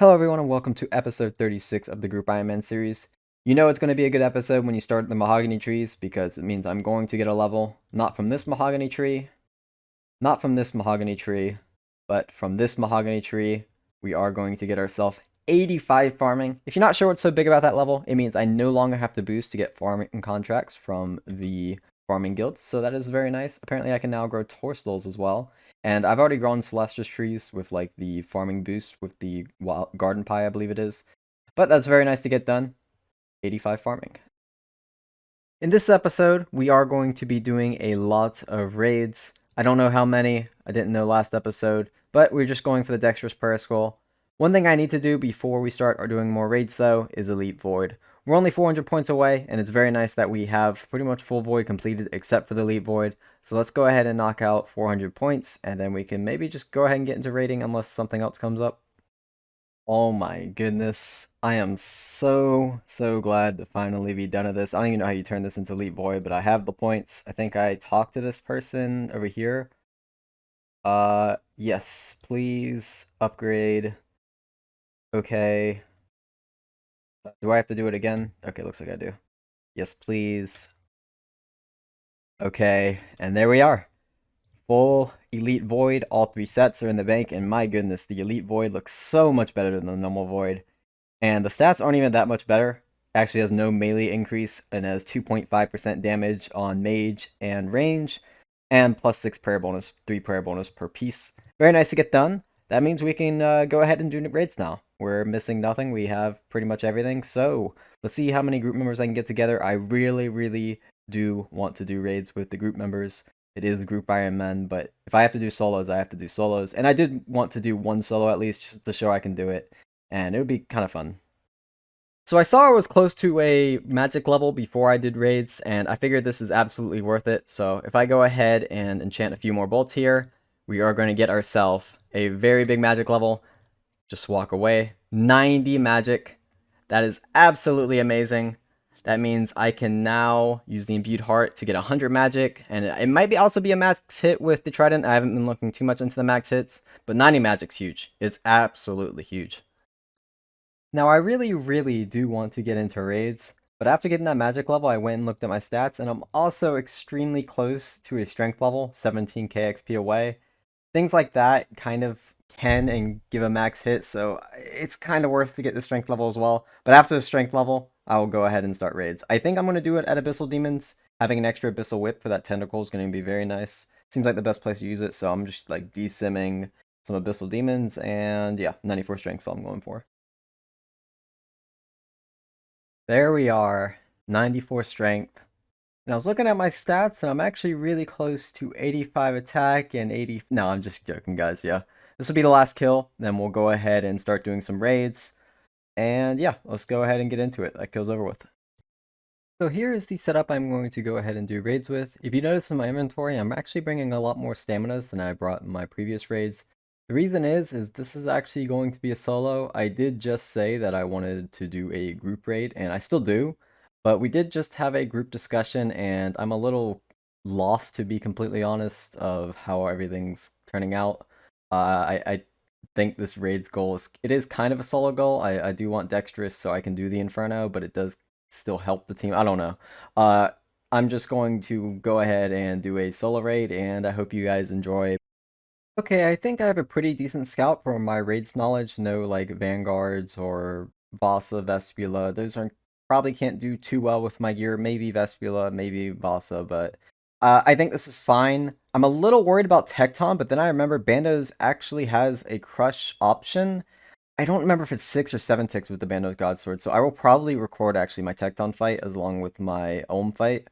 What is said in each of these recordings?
Hello everyone and welcome to episode 36 of the Group Ironman series. You know it's going to be a good episode when you start the mahogany trees because it means I'm going to get a level, not from this mahogany tree, not from this mahogany tree, but from this mahogany tree, we are going to get ourselves 85 farming. If you're not sure what's so big about that level, it means I no longer have to boost to get farming contracts from the farming guilds, so that is very nice. Apparently I can now grow toadstools as well. And I've already grown Celestia's trees with like the farming boost with the wild garden pie, I believe it is. But that's very nice to get done. 85 farming. In this episode, we are going to be doing a lot of raids. I don't know how many, I didn't know last episode, but we're just going for the Dexterous Prayer Scroll. One thing I need to do before we start doing more raids though is Elite Void. We're only 400 points away, and it's very nice that we have pretty much full Void completed except for the Elite Void. So let's go ahead and knock out 400 points, and then we can maybe just go ahead and get into raiding unless something else comes up. Oh my goodness. I am so glad to finally be done with this. I don't even know how you turn this into Elite Void, but I have the points. I think I talked to this person over here. Yes, please upgrade. Okay. Do I have to do it again? Okay, looks like I do. Yes, please. Okay, and there we are. Full Elite Void. All 3 sets are in the bank, and my goodness, the Elite Void looks so much better than the normal Void. And the stats aren't even that much better. Actually has no melee increase and has 2.5% damage on mage and range, and plus 6 prayer bonus, 3 prayer bonus per piece. Very nice to get done. That means we can go ahead and do raids now. We're missing nothing. We have pretty much everything. So let's see how many group members I can get together. I really do want to do raids with the group members. It is Group Ironman, but if I have to do solos, I have to do solos. And I did want to do one solo at least just to show I can do it. And it would be kind of fun. So I saw I was close to a magic level before I did raids, and I figured this is absolutely worth it. So if I go ahead and enchant a few more bolts here, we are going to get ourselves a very big magic level. Just walk away. 90 magic. That is absolutely amazing. That means I can now use the Imbued Heart to get 100 magic, and it might also be a max hit with the Trident. I haven't been looking too much into the max hits, but 90 magic's huge. It's absolutely huge. Now, I really do want to get into raids, but after getting that magic level, I went and looked at my stats, and I'm also extremely close to a strength level, 17k XP away. Things like that kind of can and give a max hit, so it's kind of worth to get the strength level as well. But after the strength level, I will go ahead and start raids. I think I'm going to do it at Abyssal Demons. Having an extra Abyssal Whip for that tentacle is going to be very nice. Seems like the best place to use it, so I'm just like desimming some Abyssal Demons, and yeah, 94 strength, so I'm going for. There we are, 94 strength. And I was looking at my stats, and I'm actually really close to 85 attack and 80... No, I'm just joking, guys, yeah. This will be the last kill, then we'll go ahead and start doing some raids. And yeah, let's go ahead and get into it. That kill's over with. So here is the setup I'm going to go ahead and do raids with. If you notice in my inventory, I'm actually bringing a lot more staminas than I brought in my previous raids. The reason is this is actually going to be a solo. I did just say that I wanted to do a group raid, and I still do. But we did just have a group discussion, and I'm a little lost, to be completely honest, of how everything's turning out. I think this raid's goal is kind of a solo goal. I do want Dexterous so I can do the Inferno, but it does still help the team. I don't know. I'm just going to go ahead and do a solo raid, and I hope you guys enjoy. Okay, I think I have a pretty decent scout from my raids knowledge. No, like, Vanguards or Vasa, Vespula. Those aren't probably can't do too well with my gear. Maybe Vespula, maybe Vasa, but I think this is fine. I'm a little worried about Tecton, but then I remember Bandos actually has a crush option. I don't remember if it's 6 or 7 ticks with the Bandos Godsword, so I will probably record actually my Tecton fight as along with my Ohm fight.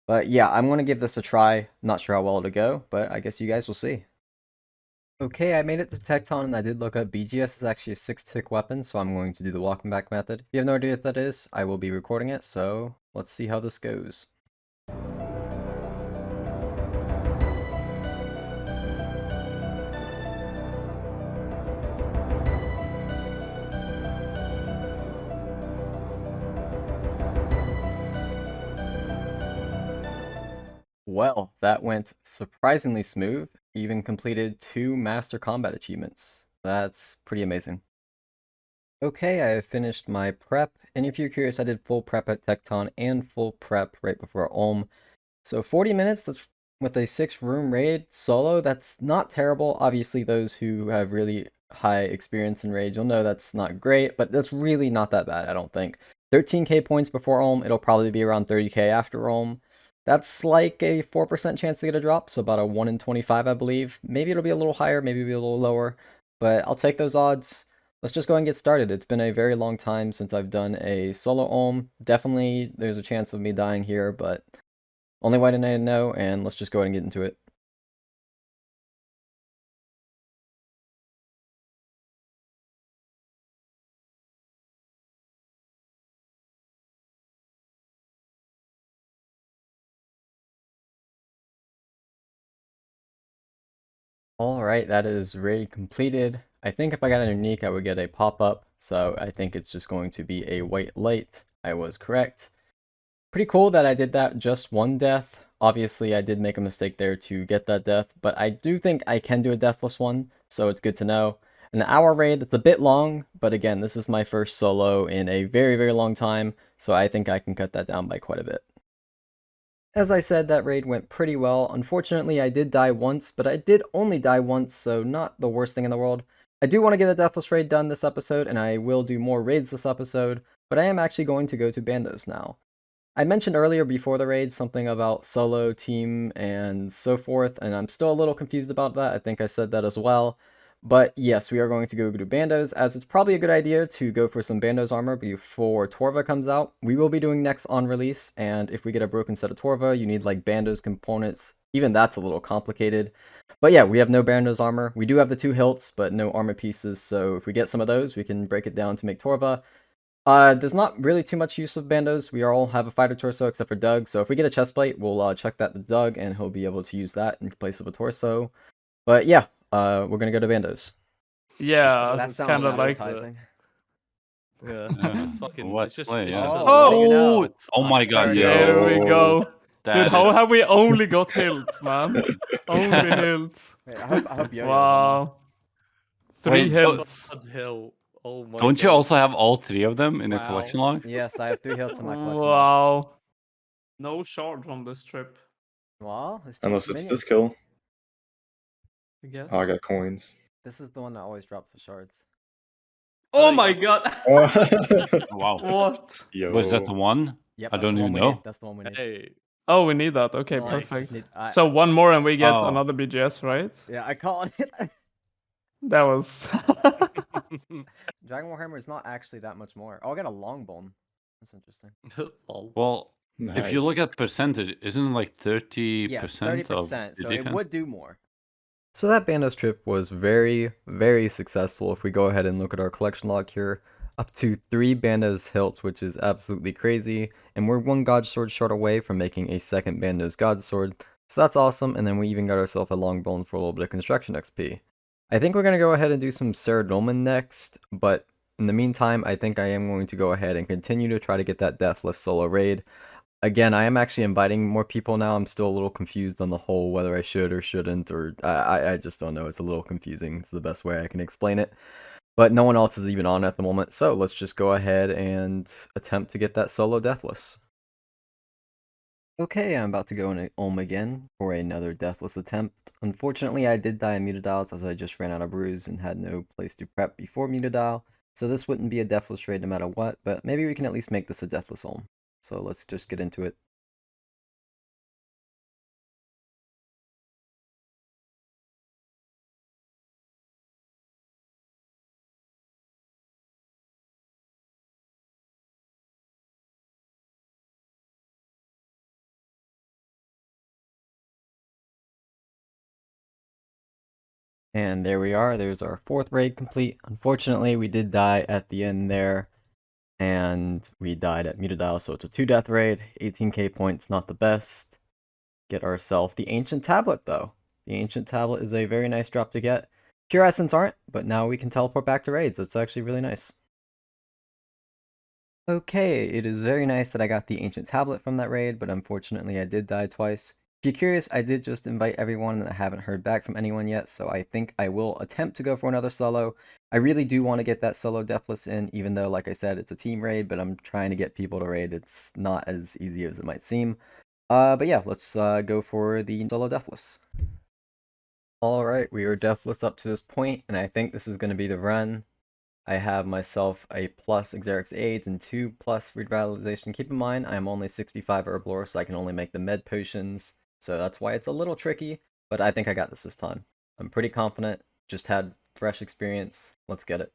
But yeah, I'm going to give this a try. Not sure how well it'll go, but I guess you guys will see. Okay, I made it to Tecton, and I did look up BGS is actually a 6-tick weapon, so I'm going to do the walking back method. If you have no idea what that is, I will be recording it, so let's see how this goes. Well, that went surprisingly smooth. Even completed 2 Master Combat achievements. That's pretty amazing. Okay, I have finished my prep, and if you're curious, I did full prep at Tecton and full prep right before Ulm. So 40 minutes, that's with a 6-room raid solo, that's not terrible. Obviously, those who have really high experience in raids, you'll know that's not great, but that's really not that bad, I don't think. 13k points before Ulm, it'll probably be around 30k after Ulm. That's like a 4% chance to get a drop, so about a 1 in 25, I believe. Maybe it'll be a little higher, maybe it'll be a little lower, but I'll take those odds. Let's just go ahead and get started. It's been a very long time since I've done a solo Ulm. Definitely, there's a chance of me dying here, but only way to know, and let's just go ahead and get into it. Alright, that is raid completed. I think if I got a unique, I would get a pop-up, so I think it's just going to be a white light. I was correct. Pretty cool that I did that just one death. Obviously, I did make a mistake there to get that death, but I do think I can do a deathless one, so it's good to know. An hour raid, that's a bit long, but again, this is my first solo in a very, very long time, so I think I can cut that down by quite a bit. As I said, that raid went pretty well. Unfortunately, I did die once, but I did only die once, so not the worst thing in the world. I do want to get a Deathless raid done this episode, and I will do more raids this episode, but I am actually going to go to Bandos now. I mentioned earlier before the raid something about solo, team, and so forth, and I'm still a little confused about that. I think I said that as well. But yes, we are going to go to Bandos, as it's probably a good idea to go for some Bandos armor before Torva comes out. We will be doing next on release, and if we get a broken set of Torva, you need like Bandos components. Even that's a little complicated. But yeah, we have no Bandos armor. We do have the 2 hilts, but no armor pieces, so if we get some of those, we can break it down to make Torva. There's not really too much use of Bandos. We all have a fighter torso except for Doug, so if we get a chest plate, we'll chuck that to Doug, and he'll be able to use that in place of a torso. But yeah, we're gonna go to Bandos. Yeah, That it's sounds kind of like advertising. Yeah, Yeah. it's fucking. What It's just. play, It's yeah. just a Oh, what do you know? Oh my god, There it yo. is. there we go. That Dude, how is- have we only got hilts, man? Only hilts. Wait, I hope Yo-Yo's on Wow. 3 Wait, hilts. Blood hill. Oh my. Don't you God. also have all 3 of them in your Wow. collection log? there. Yes, I have 3 hilts in my collection. Wow. No shard on this trip, Well, it's Unless cheap it's minions. this kill. I guess. Oh, I got coins. This is the one that always drops the shards. Oh my god. Oh. Wow. What? Yo. Was that the one? Yep, I that's don't the one even we know. need. That's the one we need. Hey. Oh, we need that. Okay, Nice. perfect. I- So one more and we get Oh. another BGS, right? Yeah, I call it. That was... Dragon Warhammer is not actually that much more. Oh, I got a long bone. That's interesting. Lol. Well, if you look Nice. at percentage, isn't it like 30% Yeah, of 30%, the so it defense? would do more. So that Bandos trip was very, very successful. If we go ahead and look at our collection log here, up to 3 Bandos hilts, which is absolutely crazy, and we're 1 God Sword short away from making a second Bandos God Sword, so that's awesome, and then we even got ourselves a long bone for a little bit of construction XP. I think we're going to go ahead and do some Ceridolman next, but in the meantime, I think I am going to go ahead and continue to try to get that Deathless solo raid. Again, I am actually inviting more people now. I'm still a little confused on the whole whether I should or shouldn't, or I just don't know. It's a little confusing. It's the best way I can explain it. But no one else is even on at the moment, so let's just go ahead and attempt to get that solo Deathless. Okay, I'm about to go in Ulm again for another Deathless attempt. Unfortunately, I did die in Mutadiles as I just ran out of brews and had no place to prep before Mutadile, so this wouldn't be a Deathless raid no matter what, but maybe we can at least make this a Deathless Ulm. So let's just get into it. And there we are, there's our 4th raid complete. Unfortunately, we did die at the end there, and we died at Mutadile, so it's a 2-death raid, 18k points, not the best. Get ourselves the Ancient Tablet, though. The Ancient Tablet is a very nice drop to get. Pure Essence aren't, but now we can teleport back to raids. It's actually really nice. Okay, it is very nice that I got the Ancient Tablet from that raid, but unfortunately I did die twice. If you're curious, I did just invite everyone and I haven't heard back from anyone yet, so I think I will attempt to go for another solo. I really do want to get that solo Deathless in, even though, like I said, it's a team raid, but I'm trying to get people to raid. It's not as easy as it might seem. But yeah, let's go for the solo Deathless. Alright, we are Deathless up to this point, and I think this is going to be the run. I have myself a plus Xerix AIDS and 2 plus Revitalization. Keep in mind, I am only 65 Herb Lore, so I can only make the med potions, so that's why it's a little tricky, but I think I got this time. I'm pretty confident, just had fresh experience. Let's get it.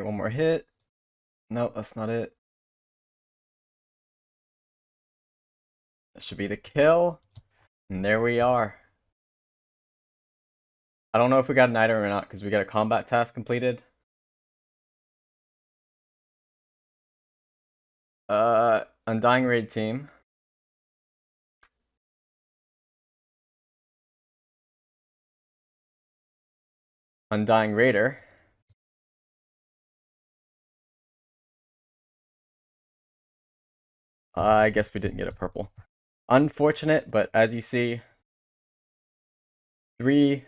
one more hit. Nope, that's not it. That should be the kill. And there we are. I don't know if we got an item or not because we got a combat task completed. Undying raid team. Undying raider. I guess we didn't get a purple. Unfortunate, but as you see, 3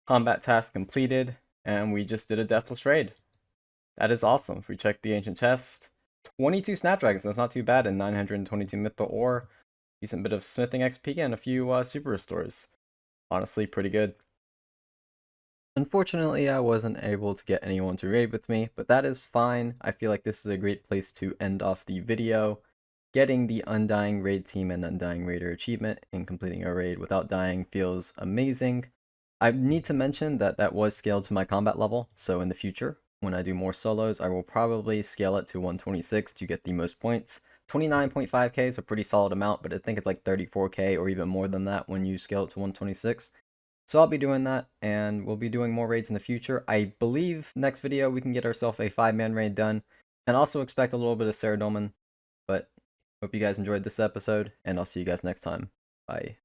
combat tasks completed, and we just did a Deathless raid. That is awesome. If we check the ancient chest, 22 Snapdragons, that's not too bad, and 922 Mythril ore, decent bit of smithing XP, and a few super restores. Honestly, pretty good. Unfortunately, I wasn't able to get anyone to raid with me, but that is fine. I feel like this is a great place to end off the video. Getting the Undying raid team and Undying raider achievement and completing a raid without dying feels amazing. I need to mention that that was scaled to my combat level, so in the future, when I do more solos, I will probably scale it to 126 to get the most points. 29.5k is a pretty solid amount, but I think it's like 34k or even more than that when you scale it to 126. So I'll be doing that, and we'll be doing more raids in the future. I believe next video we can get ourselves a 5-man raid done, and also expect a little bit of Ceridolman. But hope you guys enjoyed this episode, and I'll see you guys next time. Bye.